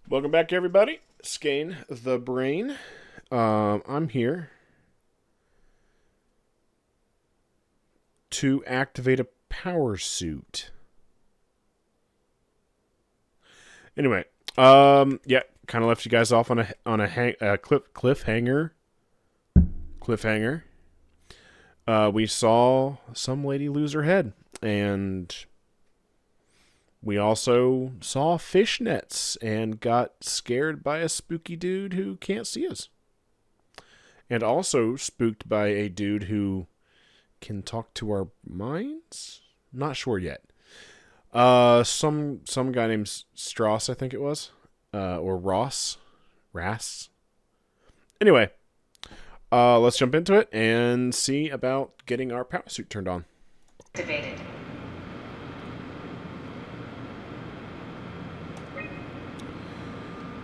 Welcome back, everybody. Skane the Brain. I'm here to activate a power suit. Anyway, yeah, kind of left you guys off on a cliffhanger. We saw some lady lose her head, and we also saw fishnets and got scared by a spooky dude who can't see us. And also spooked by a dude who can talk to our minds? Not sure yet. Some guy named Strauss, I think it was. Or Ross. Rass. Anyway, let's jump into it and see about getting our power suit turned on. Activated.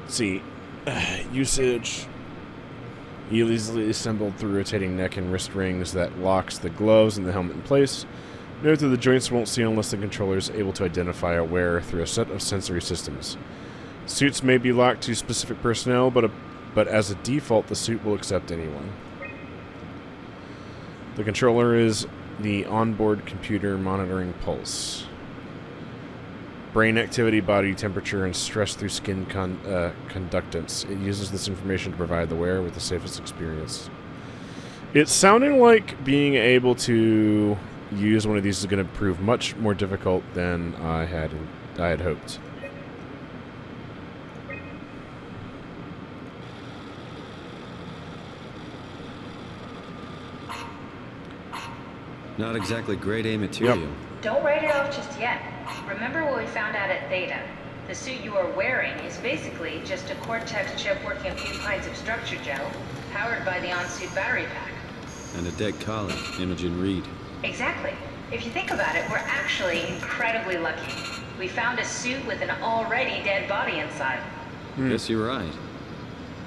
See, usage easily assembled through rotating neck and wrist rings that locks the gloves and the helmet in place. Note that the joints won't see unless the controller is able to identify a wearer through a set of sensory systems. Suits may be locked to specific personnel, but as a default, the suit will accept anyone. The controller is the onboard computer monitoring pulse. Brain activity, body temperature, and stress through skin conductance. It uses this information to provide the wearer with the safest experience. It's sounding like being able to use one of these is going to prove much more difficult than I had hoped. Not exactly grade A material. Yep. Don't write it off just yet. Remember what we found out at Theta? The suit you are wearing is basically just a Cortex chip working a few pints of structure gel, powered by the on-suit battery pack. And a dead collie, Imogen Reed. Exactly. If you think about it, we're actually incredibly lucky. We found a suit with an already dead body inside. Guess you're right.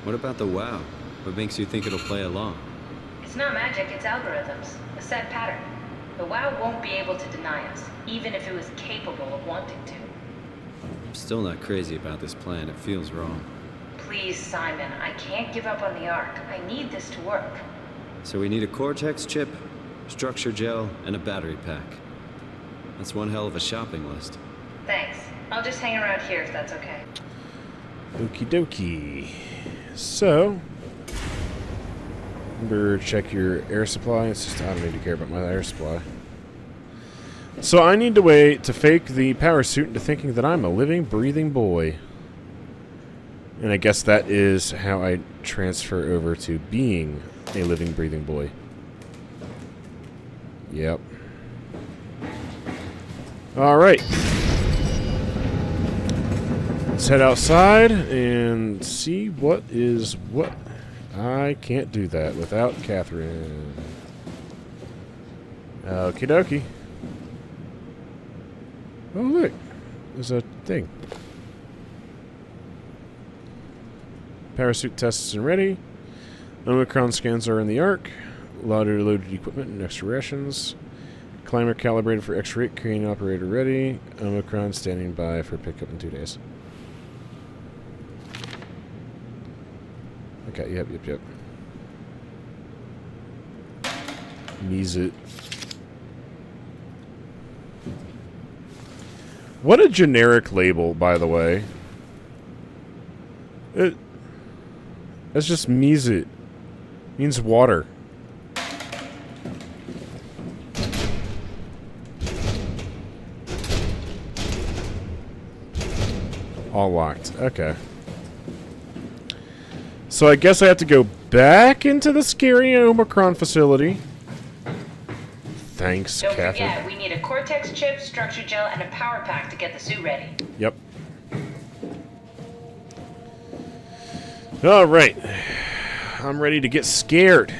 What about the WoW? What makes you think it'll play along? It's not magic, it's algorithms. A set pattern. The WoW won't be able to deny us, even if it was capable of wanting to. I'm still not crazy about this plan. It feels wrong. Please, Simon, I can't give up on the Ark. I need this to work. So we need a Cortex chip, structure gel, and a battery pack. That's one hell of a shopping list. Thanks. I'll just hang around here if that's okay. Okie dokie. So, remember, check your air supply. It's just, I don't need to care about my air supply. So I need to wait to fake the power suit into thinking that I'm a living, breathing boy. And I guess that is how I transfer over to being a living, breathing boy. Yep. Alright. Let's head outside and see what is what. I can't do that without Catherine. Okie dokie. Oh, look. There's a thing. Parachute tests are ready. Omicron scans are in the Ark. Loaded equipment and extra rations. Climber calibrated for X-ray. Crane operator ready. Omicron standing by for pickup in 2 days. Okay, yep. Mees it. What a generic label, by the way. That's just mees it. Means water. All locked. Okay. So I guess I have to go back into the scary Omicron facility. Thanks, Don't Catherine. forget, we need a Cortex chip, structure gel, and a power pack to get the suit ready. Yep. Alright. I'm ready to get scared.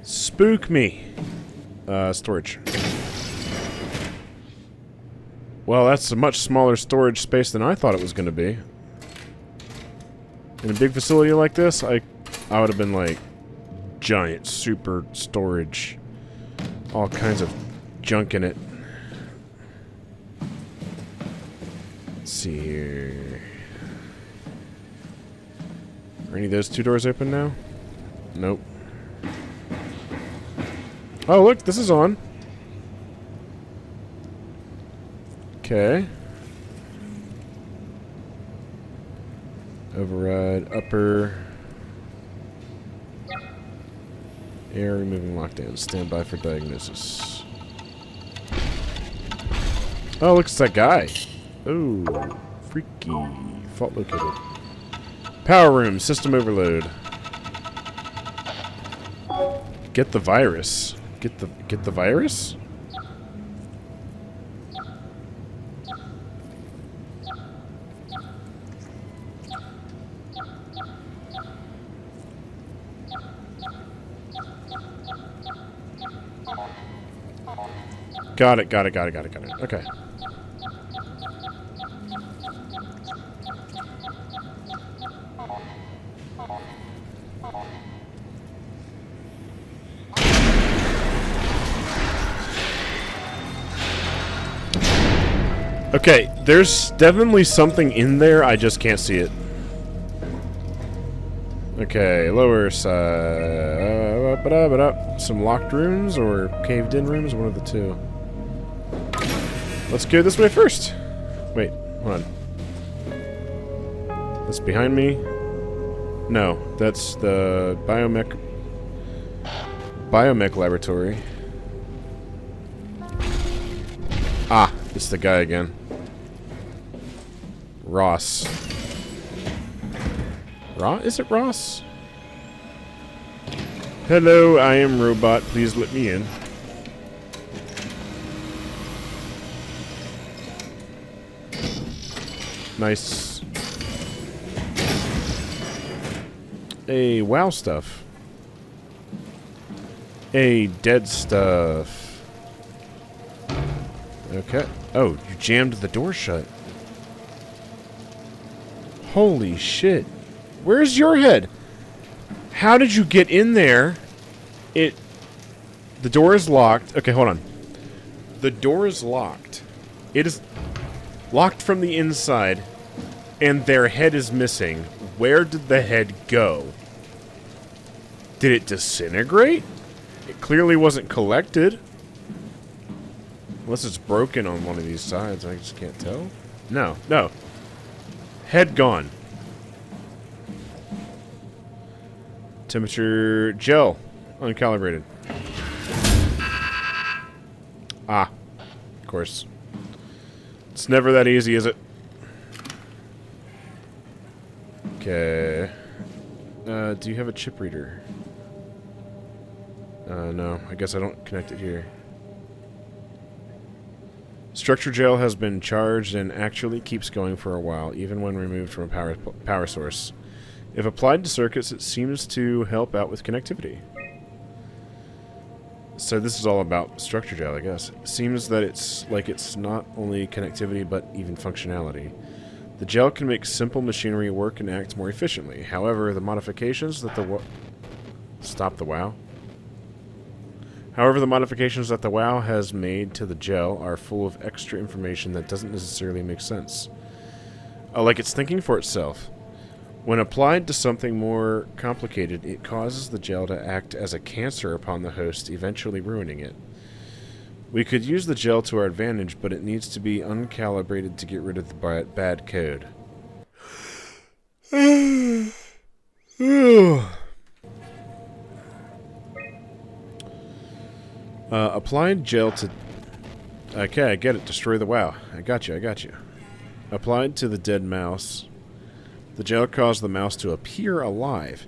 Spook me. Storage. Well, that's a much smaller storage space than I thought it was going to be. In a big facility like this, I would have been like giant super storage. All kinds of junk in it. see here. Are any of those two doors open now? Nope. Oh, look, this is on. Okay. Override, upper. Air removing lockdown. Stand by for diagnosis. Oh, look, it's that guy. Ooh, freaky. Fault located. Power room, system overload. Get the virus. Get the virus? Got it. Okay. Okay, there's definitely something in there, I just can't see it. Okay, lower side. Some locked rooms or caved in rooms, one of the two. Let's go this way first. Wait, hold on. That's behind me. No, that's the biomech laboratory. Ah, it's the guy again. Ross. Is it Ross? Hello, I am Robot. Please let me in. Nice. Hey, wow stuff. Hey, dead stuff. Okay. Oh, you jammed the door shut. Holy shit. Where's your head? How did you get in there? The door is locked. Okay, hold on. The door is locked. It is locked from the inside, and their head is missing. Where did the head go? Did it disintegrate? It clearly wasn't collected. Unless it's broken on one of these sides. I just can't tell. No. Head gone. Temperature gel. Uncalibrated. Ah. Of course. It's never that easy, is it? Okay. Do you have a chip reader? No. I guess I don't connect it here. Structure gel has been charged and actually keeps going for a while, even when removed from a power source. If applied to circuits, it seems to help out with connectivity. So this is all about structure gel, I guess. It seems that it's not only connectivity, but even functionality. The gel can make simple machinery work and act more efficiently. However, the modifications that the WoW has made to the gel are full of extra information that doesn't necessarily make sense. Like it's thinking for itself. When applied to something more complicated, it causes the gel to act as a cancer upon the host, eventually ruining it. We could use the gel to our advantage, but it needs to be uncalibrated to get rid of the bad code. Applied gel to... Okay, I get it. Destroy the WoW. I got you. Applied to the dead mouse. The gel caused the mouse to appear alive.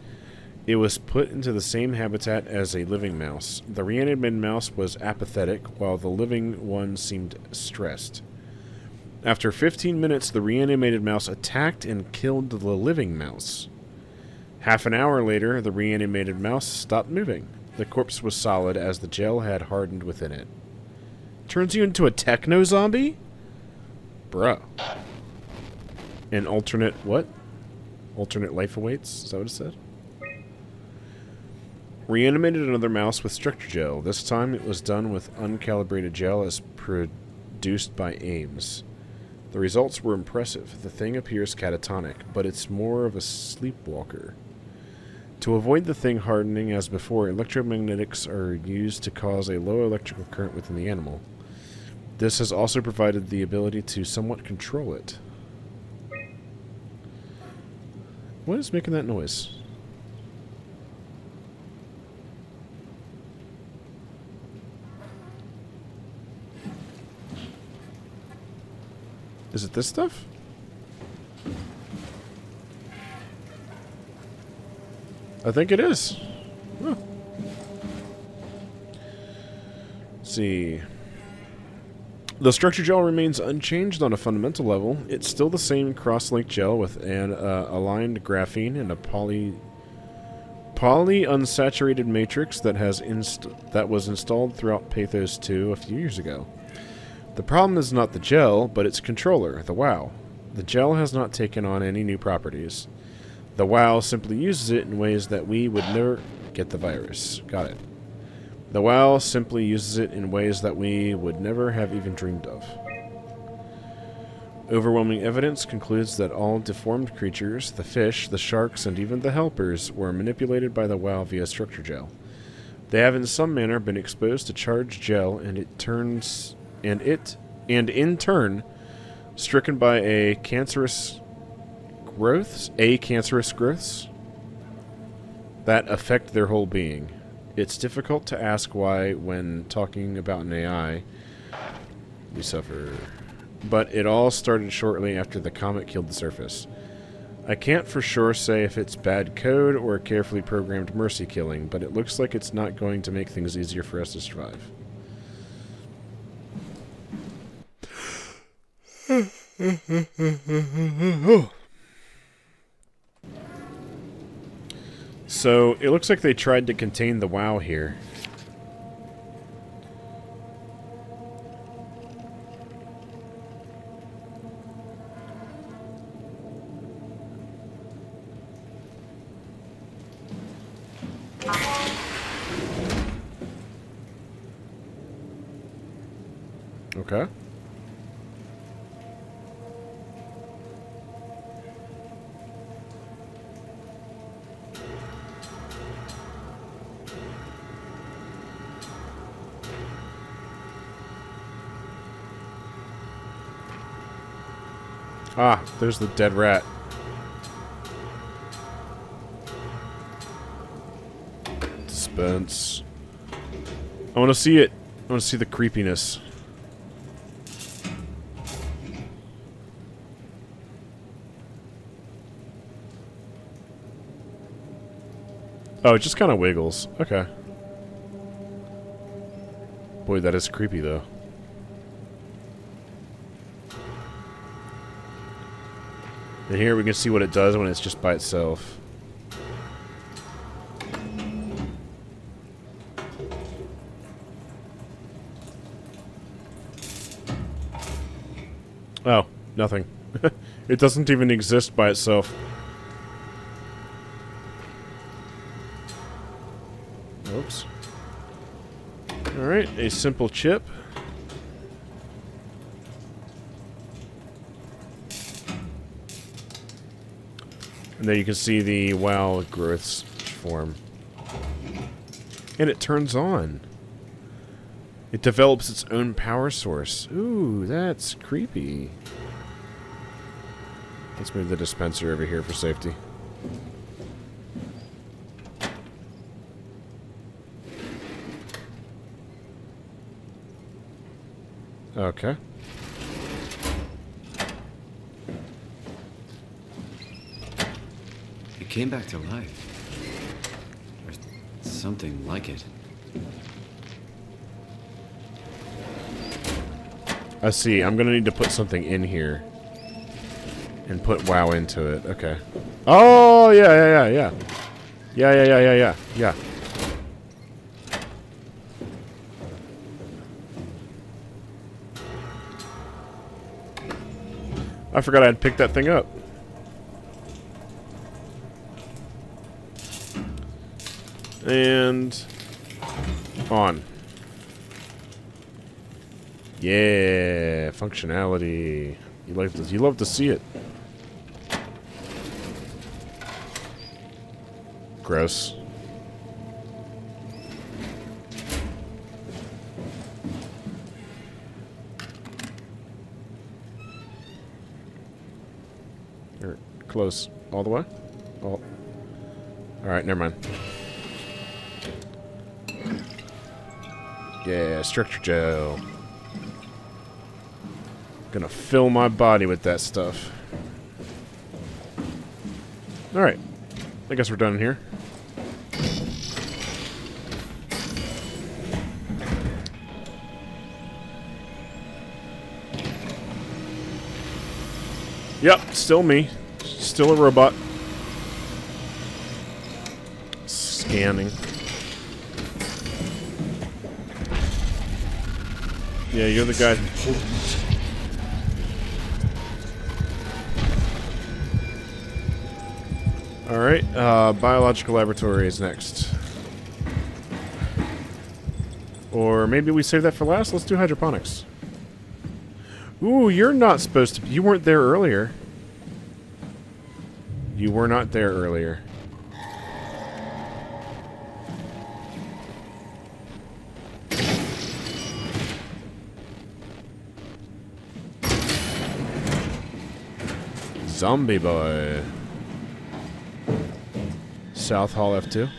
It was put into the same habitat as a living mouse. The reanimated mouse was apathetic, while the living one seemed stressed. After 15 minutes, the reanimated mouse attacked and killed the living mouse. Half an hour later, the reanimated mouse stopped moving. The corpse was solid as the gel had hardened within it. Turns you into a techno-zombie? Bro. An alternate what? Alternate life awaits? Is that what it said? Reanimated another mouse with structure gel. This time it was done with uncalibrated gel as produced by Ames. The results were impressive. The thing appears catatonic, but it's more of a sleepwalker. To avoid the thing hardening as before, electromagnetics are used to cause a low electrical current within the animal. This has also provided the ability to somewhat control it. What is making that noise? Is it this stuff? I think it is. Huh. Let's see. The structure gel remains unchanged on a fundamental level. It's still the same cross-linked gel with an aligned graphene and a poly-unsaturated matrix that was installed throughout Pathos 2 a few years ago. The problem is not the gel, but its controller, the WoW. The gel has not taken on any new properties. The WoW simply uses it in ways that we would never get the virus. Got it. The WoW simply uses it in ways that we would never have even dreamed of. Overwhelming evidence concludes that all deformed creatures, the fish, the sharks, and even the helpers, were manipulated by the WoW via structure gel. They have in some manner been exposed to charged gel, and in turn stricken by cancerous growths that affect their whole being. It's difficult to ask why when talking about an AI we suffer, but it all started shortly after the comet killed the surface. I can't for sure say if it's bad code or carefully programmed mercy killing, but it looks like it's not going to make things easier for us to survive. So, it looks like they tried to contain the WoW here. Okay. Ah, there's the dead rat. Dispense. I want to see it. I want to see the creepiness. Oh, it just kind of wiggles. Okay. Boy, that is creepy, though. And here we can see what it does when it's just by itself. Oh, nothing. It doesn't even exist by itself. Oops. Alright, a simple chip. And then you can see the WoW growths form. And it turns on. It develops its own power source. Ooh, that's creepy. Let's move the dispenser over here for safety. Okay. It came back to life. Or something like it. I see. I'm gonna need to put something in here. And put WoW into it. Okay. Oh, yeah. Yeah. I forgot I'd picked that thing up. And on. Yeah, functionality. You love to see it. Gross. Or close all the way. All right, never mind. Yeah, structure gel. Gonna fill my body with that stuff. Alright. I guess we're done here. Yep, still me. Still a robot. Scanning. Yeah, you're the guy. Alright, biological laboratory is next. Or maybe we save that for last? Let's do hydroponics. Ooh, you're not supposed to... You weren't there earlier. You were not there earlier. Zombie boy. South Hall F2.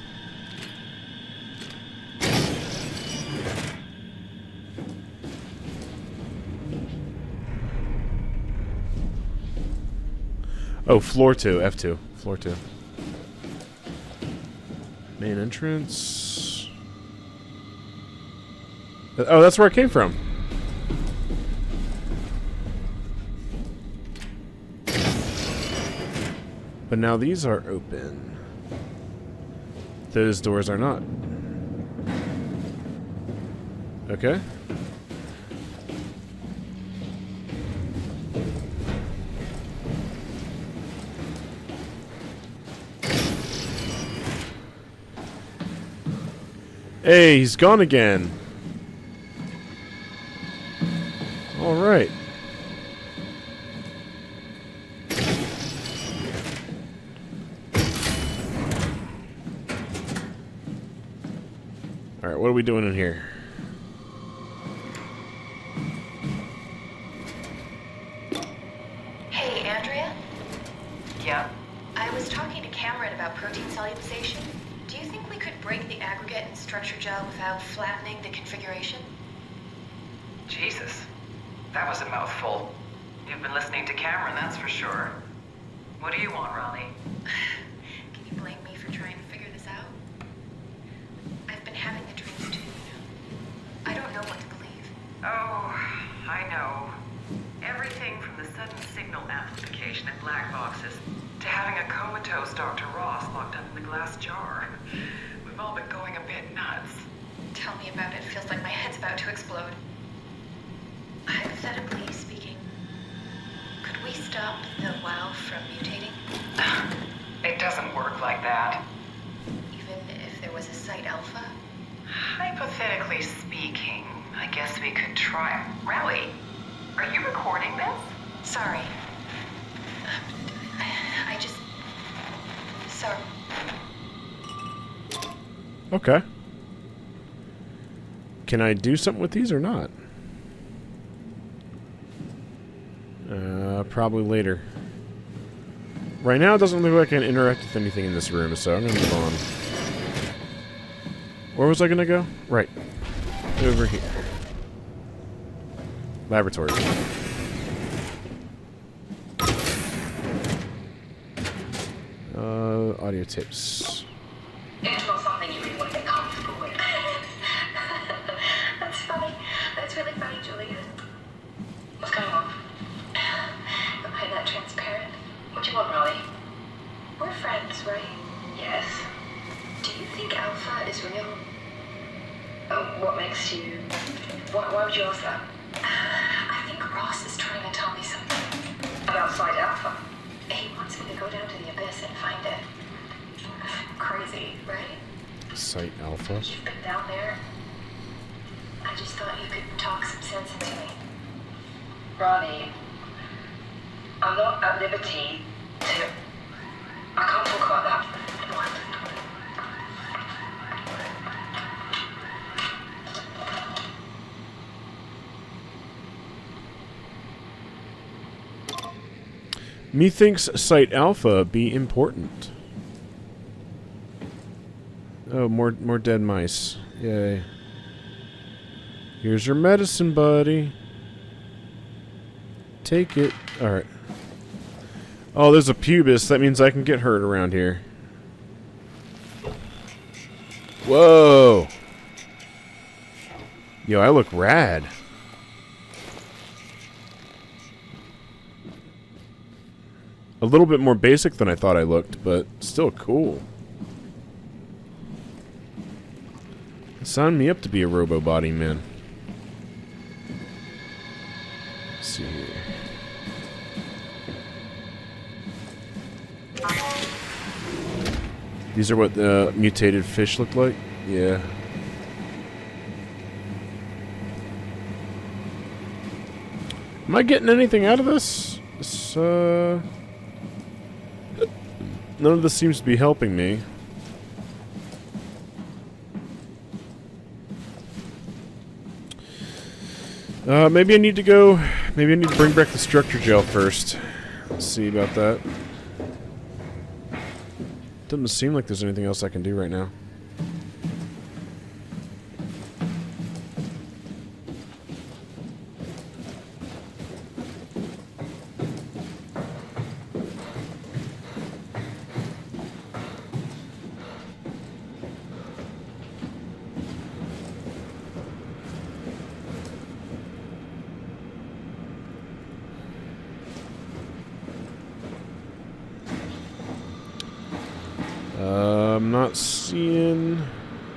Oh, floor 2, F2. Floor 2. Main entrance. Oh, that's where I came from. But now these are open. Those doors are not. Okay. Hey, he's gone again. All right. All right, what are we doing in here? Hey, Andrea? Yeah? I was talking to Cameron about protein solubilization. Do you think we could break the aggregate and structure gel without flattening the configuration? Jesus. That was a mouthful. You've been listening to Cameron, that's for sure. What do you want, Raleigh? Can you blame me for trying to figure this out? I've been having the dreams too, you know. I don't know what to believe. Oh, I know. Everything from the sudden signal amplification in black boxes to having a comatose Dr. Ross locked up in the glass jar. We've all been going a bit nuts. Tell me about it. Feels like my head's about to explode. Hypothetically speaking, could we stop the WoW from mutating? It doesn't work like that. Even if there was a Site Alpha? Hypothetically speaking, I guess we could try. Raleigh, are you recording this? Sorry. I just... Sorry. Okay. Can I do something with these or not? Probably later. Right now, it doesn't look like I can interact with anything in this room, so I'm gonna move on. Where was I gonna go? Right. Over here. Laboratory. Audio tapes. It's not something you really want to get comfortable with. That's funny. That's really funny, Julia. What's going on? Am I that transparent? What do you want, Raleigh? We're friends, right? Yes. Do you think Alpha is real? What makes you... Why would you ask that? I think Ross is trying to tell me something. About Site Alpha? He wants me to go down to the Abyss and find it. Crazy, right? Site Alpha. You've been down there. I just thought you could talk some sense into me. Ronnie, I'm not at liberty to... I can't talk about that. What? Methinks Site Alpha be important. Oh, more dead mice. Yay. Here's your medicine, buddy. Take it. Alright. Oh, there's a pubis. That means I can get hurt around here. Whoa. Yo, I look rad. A little bit more basic than I thought I looked, but still cool. Sign me up to be a robo-body man. Let's see here. These are what the mutated fish look like? Yeah. Am I getting anything out of this? None of this seems to be helping me. Maybe I need to go... Maybe I need to bring back the structure gel first. Let's see about that. Doesn't seem like there's anything else I can do right now. I'm not seeing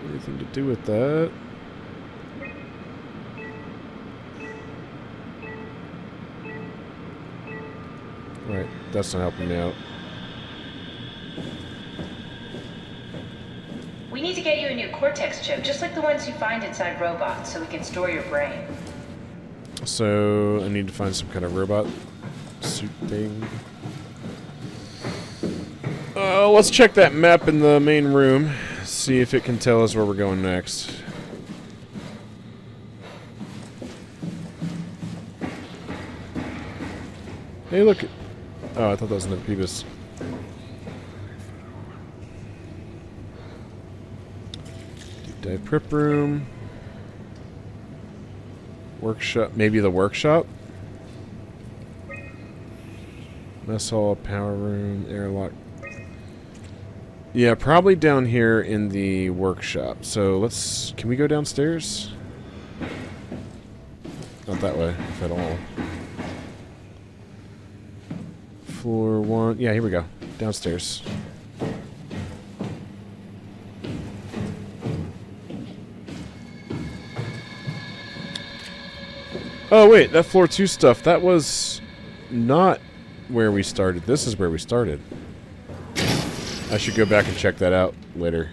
anything to do with that. Right, that's not helping me out. We need to get you a new Cortex chip, just like the ones you find inside robots, so we can store your brain. So, I need to find some kind of robot suit thing. Let's check that map in the main room. See if it can tell us where we're going next. Hey, look. Oh, I thought that was another Phoebus. Deep dive prep room. Workshop. Maybe the workshop? Mess hall, power room, airlock. Yeah, probably down here in the workshop. So let's... Can we go downstairs? Not that way, if at all. Floor 1. Yeah, here we go. Downstairs. Oh, wait. That floor 2 stuff, that was not where we started. This is where we started. I should go back and check that out later.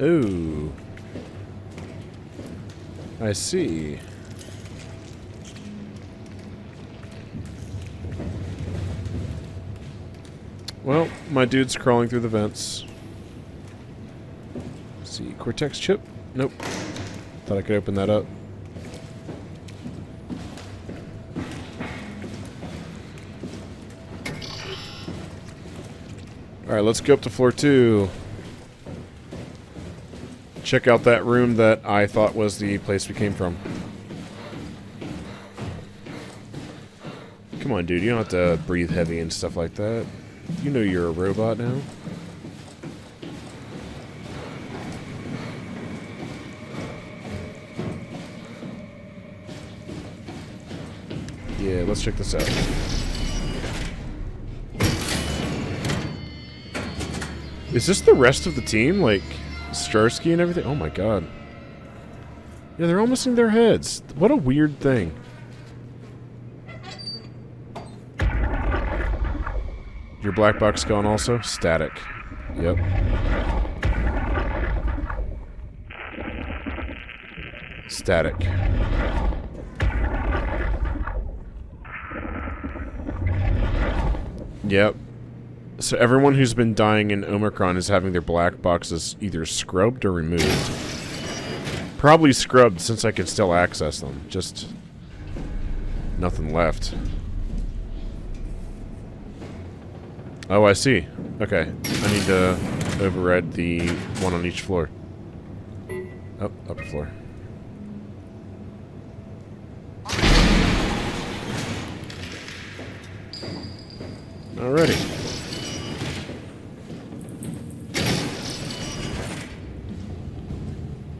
Ooh. I see. Well, my dude's crawling through the vents. Let's see, Cortex chip? Nope. Thought I could open that up. Alright, let's go up to floor 2. Check out that room that I thought was the place we came from. Come on, dude. You don't have to breathe heavy and stuff like that. You know you're a robot now. Yeah, let's check this out. Is this the rest of the team? Like, Starsky and everything? Oh my god. Yeah, they're all missing their heads. What a weird thing. Your black box gone also? Static. Yep. Static. Yep. So everyone who's been dying in Omicron is having their black boxes either scrubbed or removed. Probably scrubbed since I can still access them. Just nothing left. Oh, I see. Okay. I need to override the one on each floor. Oh, upper floor. Alrighty.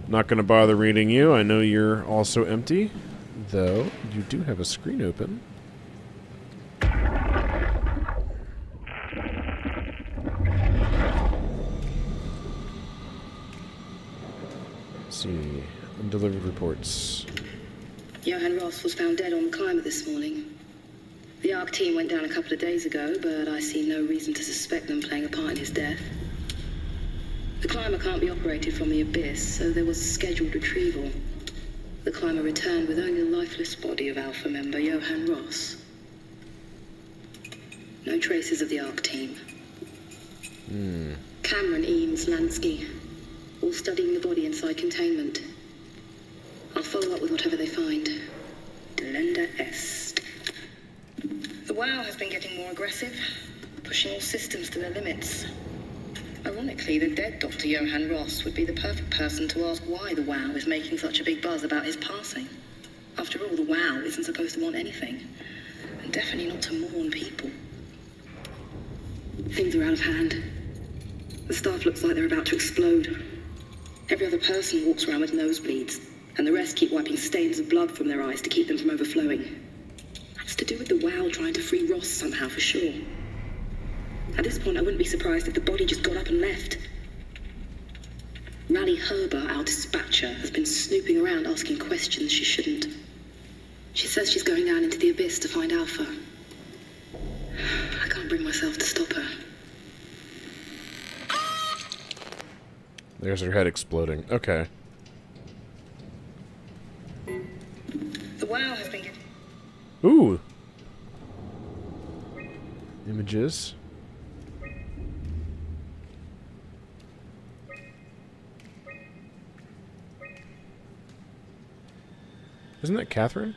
Not going to bother reading you. I know you're also empty. Though, you do have a screen open. Let's see. Undelivered reports. Johann Ross was found dead on the climber this morning. The ARC team went down a couple of days ago, but I see no reason to suspect them playing a part in his death. The climber can't be operated from the abyss, so there was a scheduled retrieval. The climber returned with only the lifeless body of Alpha member Johann Ross. No traces of the ARC team. Cameron, Eames, Lansky, all studying the body inside containment. I'll follow up with whatever they find. Delenda est. The WoW has been getting more aggressive, pushing all systems to their limits. Ironically, the dead Dr. Johann Ross would be the perfect person to ask why the WoW is making such a big buzz about his passing. After all, the WoW isn't supposed to want anything, and definitely not to mourn people. Things are out of hand. The staff looks like they're about to explode. Every other person walks around with nosebleeds, and the rest keep wiping stains of blood from their eyes to keep them from overflowing. That's to do with the WoW trying to free Ross somehow, for sure. At this point, I wouldn't be surprised if the body just got up and left. Rally Herber, our dispatcher, has been snooping around asking questions she shouldn't. She says she's going down into the abyss to find Alpha. I can't bring myself to stop her. There's her head exploding. Okay. The WoW has been getting... Ooh. Images. Isn't that Catherine?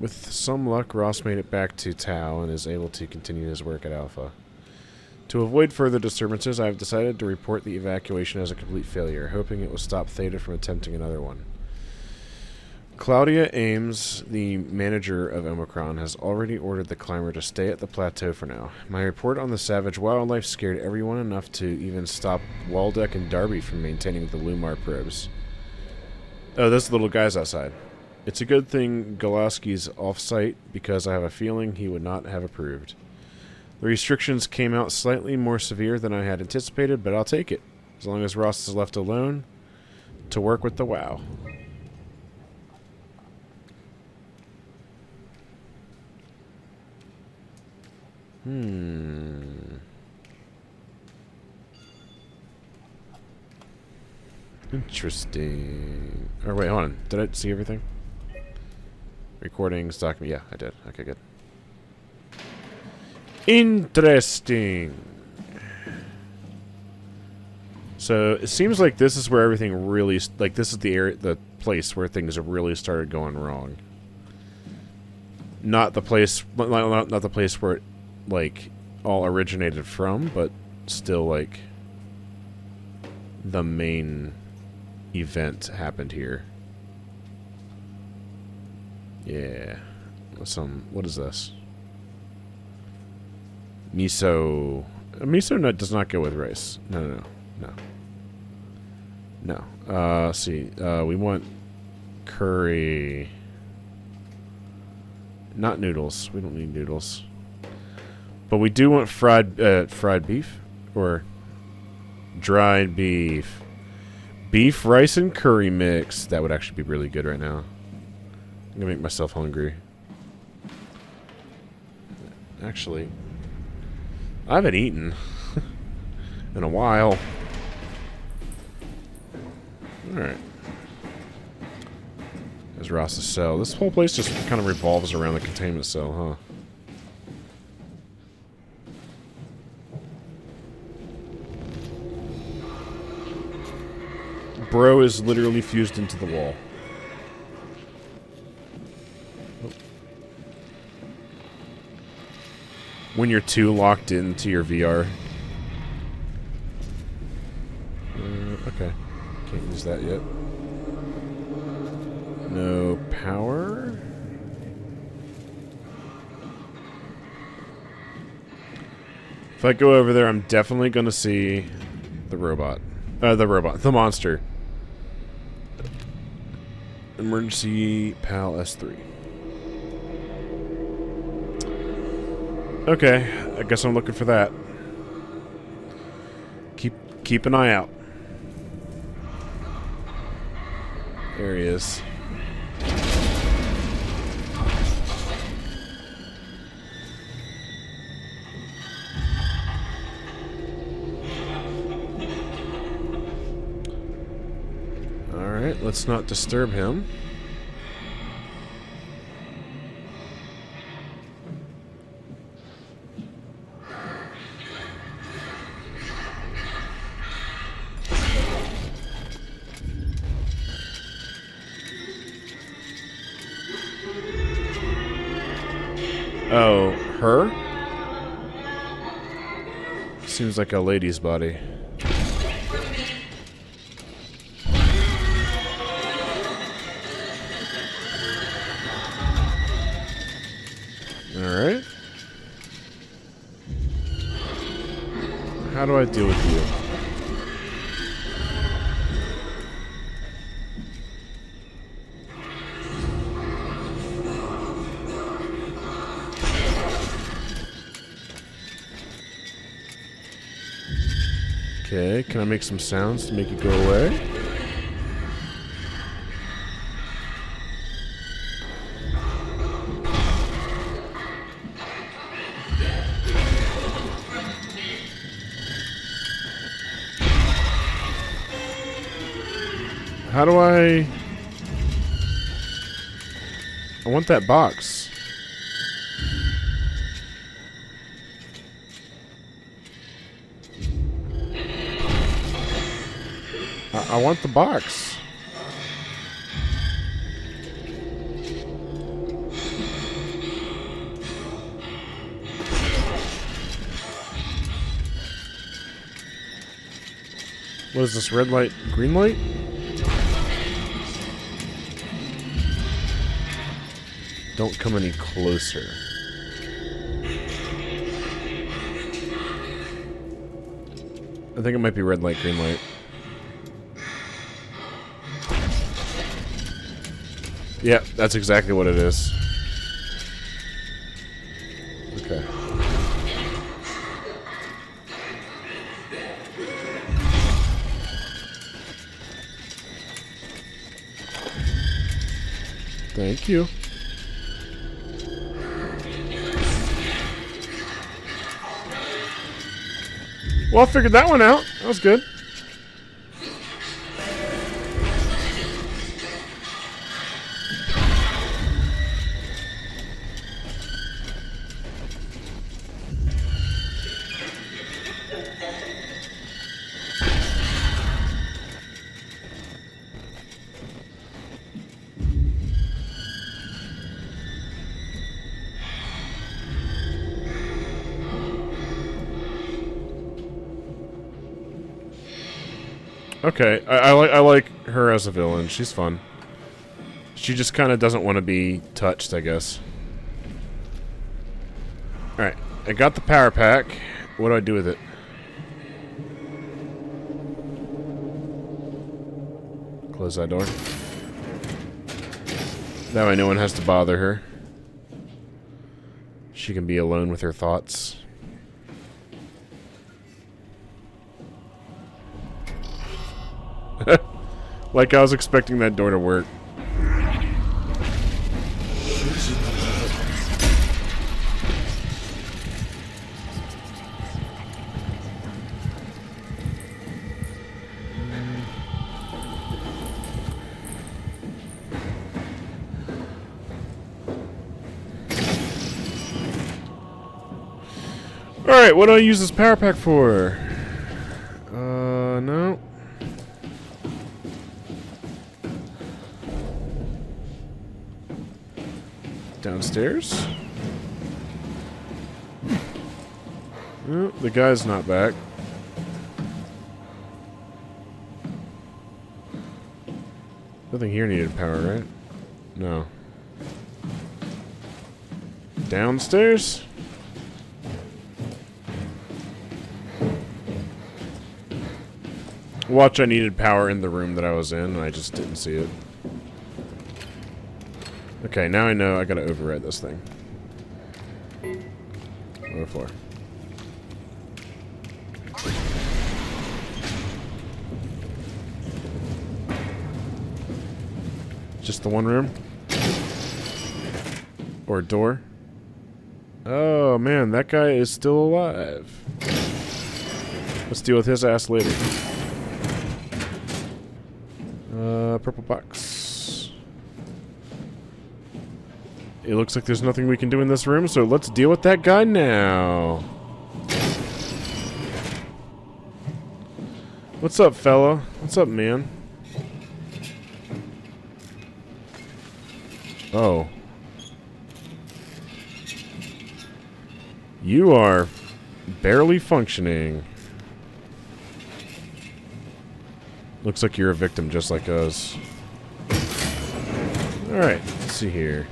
With some luck, Ross made it back to Tau and is able to continue his work at Alpha. To avoid further disturbances, I have decided to report the evacuation as a complete failure, hoping it will stop Theta from attempting another one. Claudia Ames, the manager of Omicron, has already ordered the climber to stay at the plateau for now. My report on the savage wildlife scared everyone enough to even stop Waldeck and Darby from maintaining the Lumar probes. Oh, those little guys outside. It's a good thing Golaski's off-site, because I have a feeling he would not have approved. The restrictions came out slightly more severe than I had anticipated, but I'll take it, as long as Ross is left alone to work with the WoW. Interesting. Or wait, hold on. Did I see everything? Recordings, document. Yeah, I did. Okay, good. Interesting. So it seems like this is where everything really, like, this is the area, the place where things have really started going wrong. Not the place, not the place where it, like, all originated from, but still, like, the main event happened here. Yeah. What is this? Miso. Miso nut does not go with rice. No. Let's see. We want curry. Not noodles. We don't need noodles. But we do want fried beef or dried beef. Beef, rice, and curry mix. That would actually be really good right now. I'm gonna make myself hungry. Actually, I haven't eaten in a while. Alright. There's Ross's cell. This whole place just kind of revolves around the containment cell, huh? Bro is literally fused into the wall. Oh. When you're too locked into your VR. Okay. Can't use that yet. No power? If I go over there, I'm definitely gonna see the robot. The monster. Emergency PAL S3. Okay, I guess I'm looking for that. Keep an eye out. There he is. Alright, let's not disturb him. Oh, her? Seems like a lady's body. Alright. How do I deal with you? Okay, can I make some sounds to make it go away? How do I want that box. I want the box. What is this, red light, green light? Don't come any closer. I think it might be red light, green light. Yeah, that's exactly what it is. Okay. Thank you. Well, I figured that one out. That was good. Okay, I like her as a villain. She's fun. She just kind of doesn't want to be touched, I guess. Alright, I got the power pack. What do I do with it? Close that door. That way no one has to bother her. She can be alone with her thoughts. Like I was expecting that door to work. Alright, what do I use this power pack for? No. Downstairs? Oh, the guy's not back. Nothing here needed power, right? No. Downstairs? Watch, I needed power in the room that I was in, and I just didn't see it. Okay, now I know I gotta override this thing. 104. Just the one room? Or a door? Oh man, that guy is still alive. Let's deal with his ass later. Purple box. It looks like there's nothing we can do in this room, so let's deal with that guy now. What's up, fella? What's up, man? Oh. You are barely functioning. Looks like you're a victim just like us. Alright, let's see here.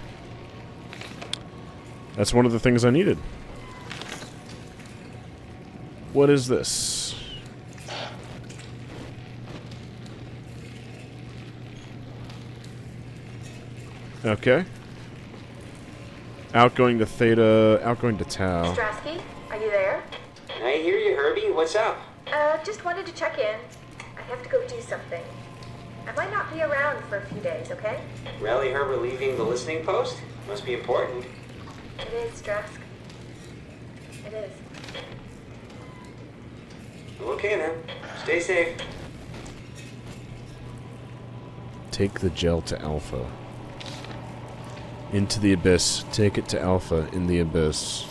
That's one of the things I needed. What is this? Okay. Outgoing to Theta, outgoing to Tau. Strasky, are you there? I hear you, Herbie. What's up? Just wanted to check in. I have to go do something. I might not be around for a few days, okay? Rally Herbert leaving the listening post? Must be important. It is, Strask. It is. Okay then. Stay safe. Take the gel to Alpha. Into the abyss. Take it to Alpha in the abyss.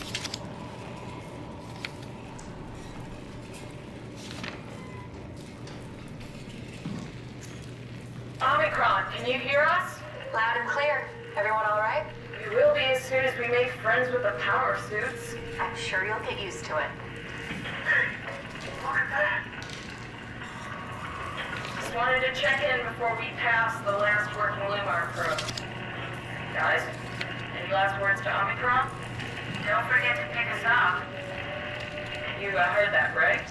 Omicron, can you hear us? Loud and clear. Everyone all right? We will be as soon as we make friends with the power suits. I'm sure you'll get used to it. Look at that. Just wanted to check in before we pass the last working Lumar probe. Guys, any last words to Omicron? Don't forget to pick us up. You heard that, right?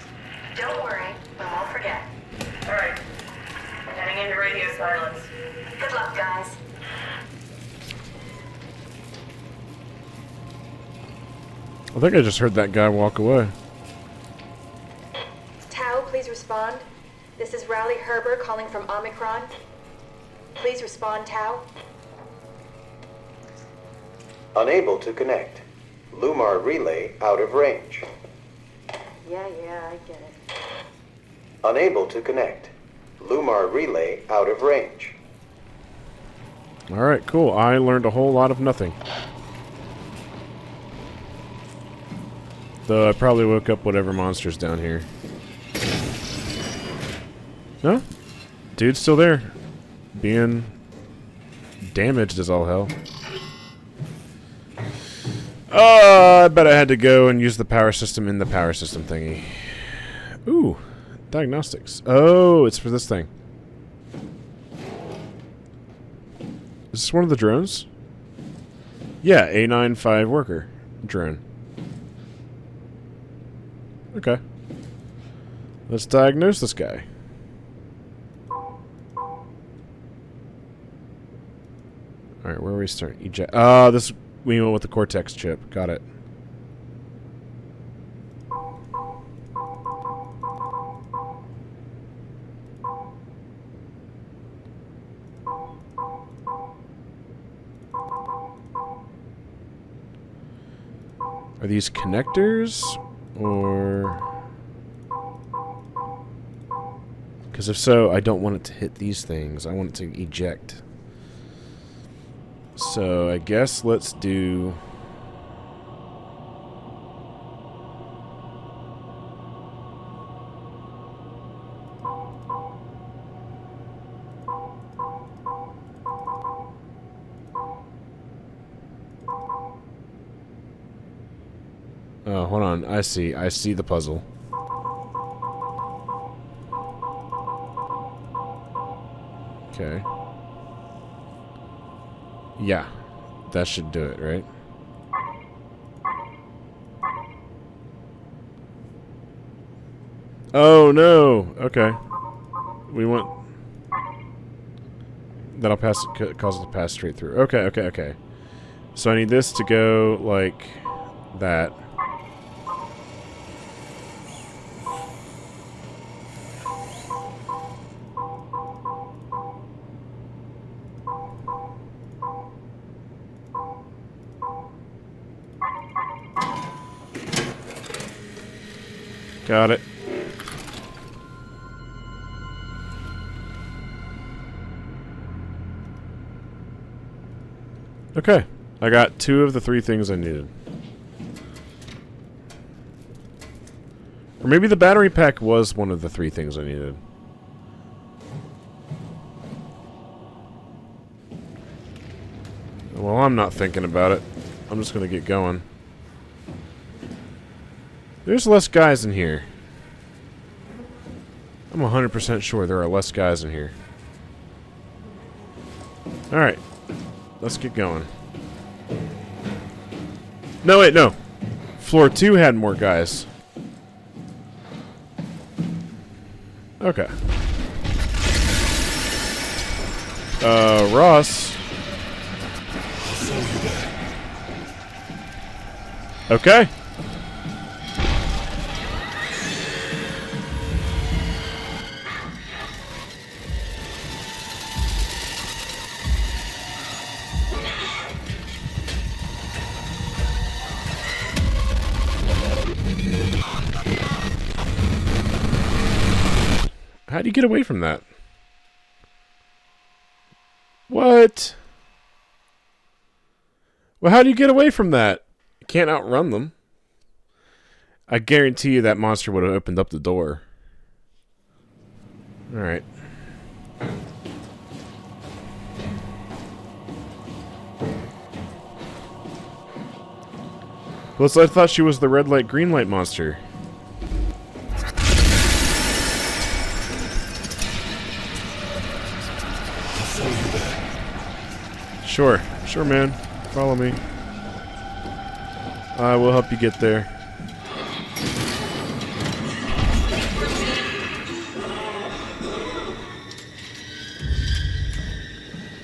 Don't worry, we won't forget. Alright. Heading into radio silence. Good luck, guys. I think I just heard that guy walk away. Tau, please respond. This is Rally Herbert calling from Omicron. Please respond, Tau. Unable to connect. Lumar relay out of range. Yeah, I get it. Unable to connect. Lumar relay out of range. Alright, cool. I learned a whole lot of nothing. Though I probably woke up whatever monster's down here. No? Dude's still there. Being damaged as all hell. I bet I had to go and use the power system in the power system thingy. Ooh, diagnostics. Oh, it's for this thing. Is this one of the drones? Yeah, A95 worker drone. Okay. Let's diagnose this guy. Alright, where are we starting? Eject. This we went with the Cortex chip. Got it. Are these connectors? Or... because if so, I don't want it to hit these things. I want it to eject. So I guess let's do... Oh, hold on. I see the puzzle. Okay. Yeah. That should do it, right? Oh, no. Okay. We want... That'll pass, cause it to pass straight through. Okay, okay, okay. So I need this to go like that. Got it. Okay. I got 2 of the 3 things I needed. Or maybe the battery pack was one of the 3 things I needed. Well, I'm not thinking about it. I'm just gonna get going. There's less guys in here. I'm 100% sure there are less guys in here. Alright. Let's get going. No, wait, no. Floor 2 had more guys. Okay. Ross. Okay. How do you get away from that? What? Well, how do you get away from that? You can't outrun them. I guarantee you that monster would have opened up the door. Alright. Plus, I thought she was the red light, green light monster. Sure. Sure, man. Follow me. I will help you get there.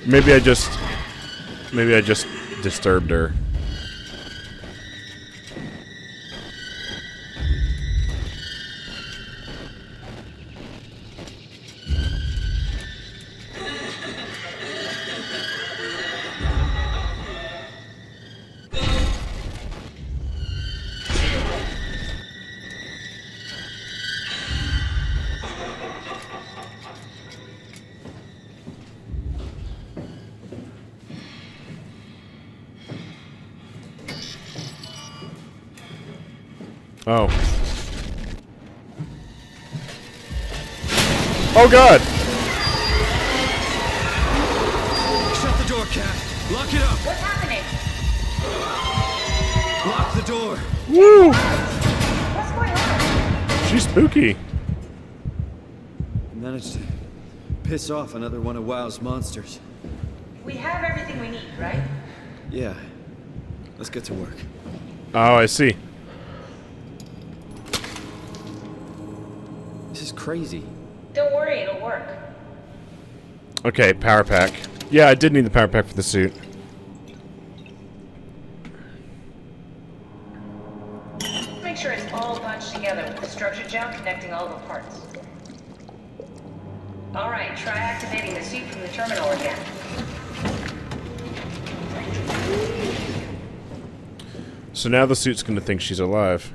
Maybe I just disturbed her. Oh. Oh God! Shut the door, Cat. Lock it up. What's happening? Lock the door. Woo! What's going on? She's spooky. I managed to piss off another one of WoW's monsters. We have everything we need, right? Yeah. Let's get to work. Oh, I see. This is crazy. Don't worry, it'll work. Okay, power pack. Yeah, I did need the power pack for the suit. Make sure it's all bunched together with the structure gel connecting all the parts. Alright, try activating the suit from the terminal again. So now the suit's gonna think she's alive.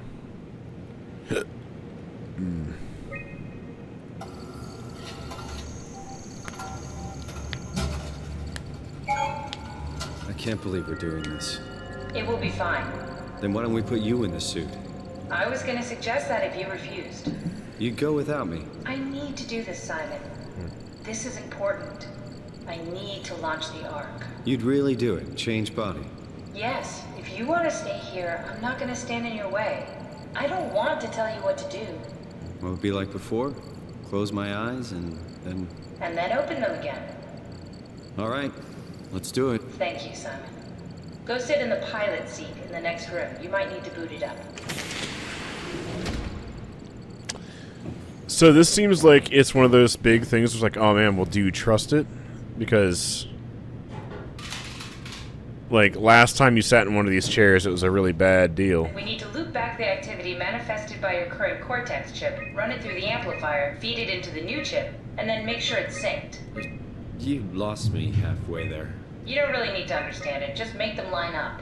I can't believe we're doing this. It will be fine. Then why don't we put you in the suit? I was gonna suggest that if you refused. You'd go without me. I need to do this, Simon. This is important. I need to launch the Ark. You'd really do it. Change body. Yes, if you want to stay here, I'm not going to stand in your way. I don't want to tell you what to do. What would it be like before? Close my eyes and then... And then open them again. All right, let's do it. Thank you, Simon. Go sit in the pilot seat in the next room. You might need to boot it up. So this seems like it's one of those big things. It's like, oh man, well, do you trust it? Because, like, last time you sat in one of these chairs, it was a really bad deal. We need to loop back the activity manifested by your current Cortex chip, run it through the amplifier, feed it into the new chip, and then make sure it's synced. You lost me halfway there. You don't really need to understand it. Just make them line up.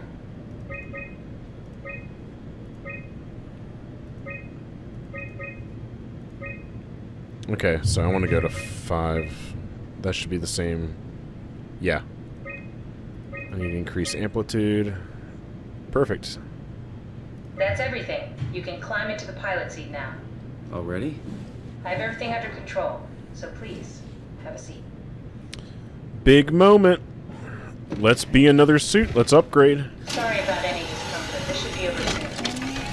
Okay, so I want to go to 5. That should be the same. Yeah. I need to increase amplitude. Perfect. That's everything. You can climb into the pilot seat now. Already? I have everything under control, so please, have a seat. Big moment. Let's be another suit. Let's upgrade. Sorry about any discomfort. This should be over soon.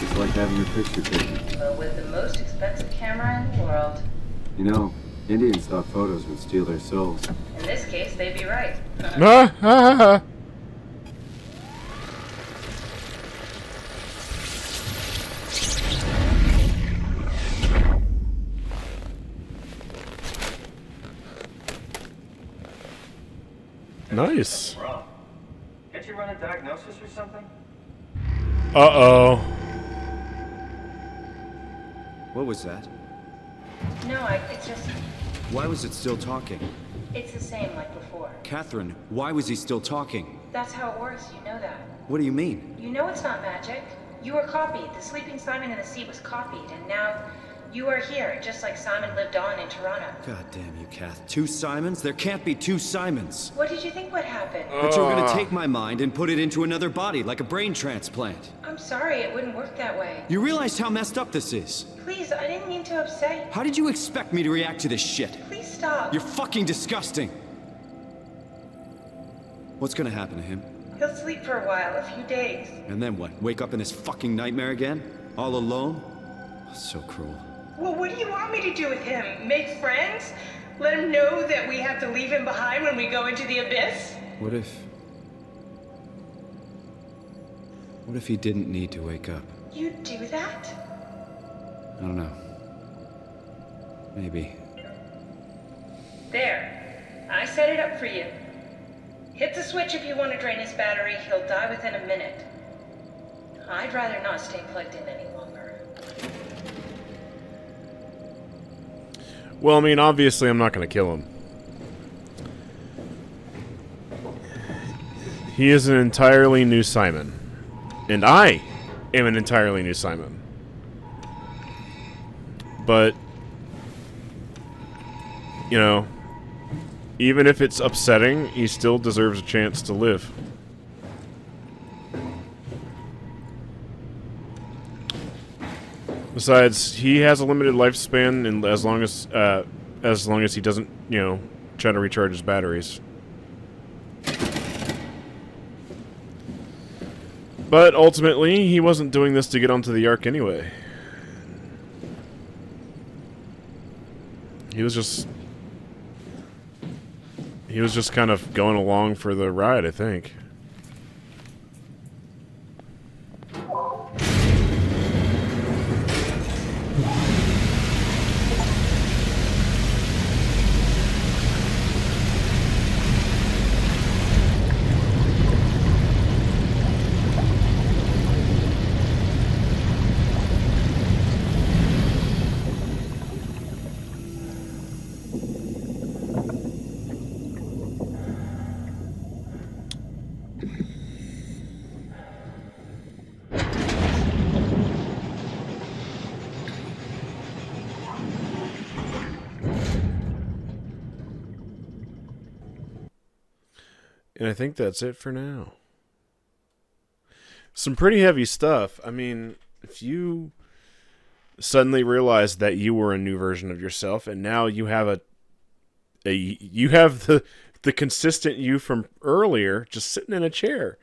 It's like having your picture taken. Well, with the most expensive camera in the world. You know, Indian stock photos would steal their souls. In this case, they'd be right. Nice. Wrong. Can't you run a diagnosis or something? Uh-oh. What was that? No, it's just... Why was it still talking? It's the same like before. Catherine, why was he still talking? That's how it works, you know that. What do you mean? You know it's not magic. You were copied. The sleeping Simon in the sea was copied, and now you are here, just like Simon lived on in Toronto. God damn you, Kath. 2 Simons? There can't be 2 Simons. What did you think would happen? That you were gonna take my mind and put it into another body, like a brain transplant. I'm sorry, it wouldn't work that way. You realize how messed up this is? Please, I didn't mean to upset you. How did you expect me to react to this shit? Please stop. You're fucking disgusting. What's gonna happen to him? He'll sleep for a while, a few days. And then what? Wake up in this fucking nightmare again? All alone? So cruel. Well, what do you want me to do with him? Make friends? Let him know that we have to leave him behind when we go into the abyss? What if he didn't need to wake up? You'd do that? I don't know. Maybe. There. I set it up for you. Hit the switch if you want to drain his battery. He'll die within a minute. I'd rather not stay plugged in any longer. Well, I mean, obviously I'm not going to kill him. He is an entirely new Simon. And I am an entirely new Simon. But, you know, even if it's upsetting, he still deserves a chance to live. Besides, he has a limited lifespan, and as long as he doesn't, you know, try to recharge his batteries. But ultimately, he wasn't doing this to get onto the Ark anyway. He was just kind of going along for the ride, I think. And I think that's it for now. Some pretty heavy stuff. I mean, if you suddenly realized that you were a new version of yourself, and now you have you have the consistent you from earlier just sitting in a chair.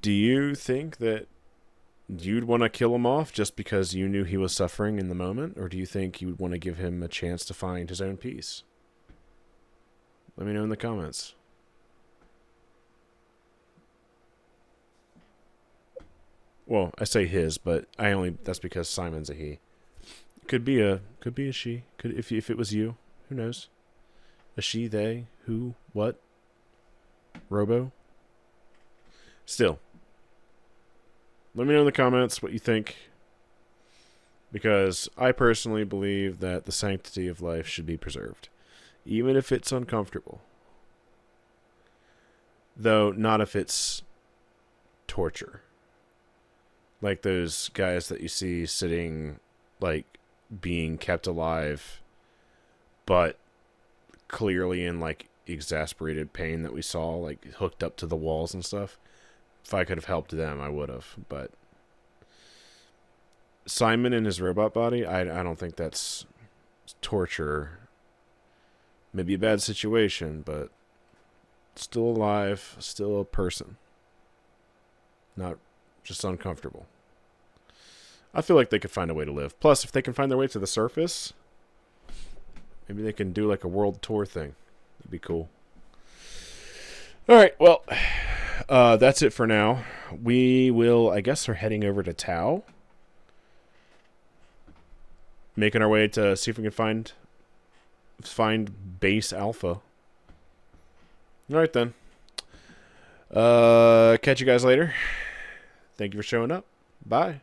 Do you think that you'd want to kill him off just because you knew he was suffering in the moment, or do you think you would want to give him a chance to find his own peace? Let me know in the comments. Well, I say his, but that's because Simon's a he. Could be a she. If it was you, who knows? A she, they, who, what? Robo? Still. Let me know in the comments what you think. Because I personally believe that the sanctity of life should be preserved. Even if it's uncomfortable. Though, not if it's torture. Like those guys that you see sitting, like, being kept alive, but clearly in, like, exasperated pain that we saw, like, hooked up to the walls and stuff. If I could have helped them, I would have, but Simon in his robot body, I don't think that's torture. Maybe a bad situation, but still alive, still a person. Not just uncomfortable. I feel like they could find a way to live. Plus, if they can find their way to the surface, maybe they can do like a world tour thing. That'd be cool. Alright, well, that's it for now. We will, I guess, are heading over to Tau. Making our way to see if we can find base alpha. Alright then. Catch you guys later. Thank you for showing up. Bye.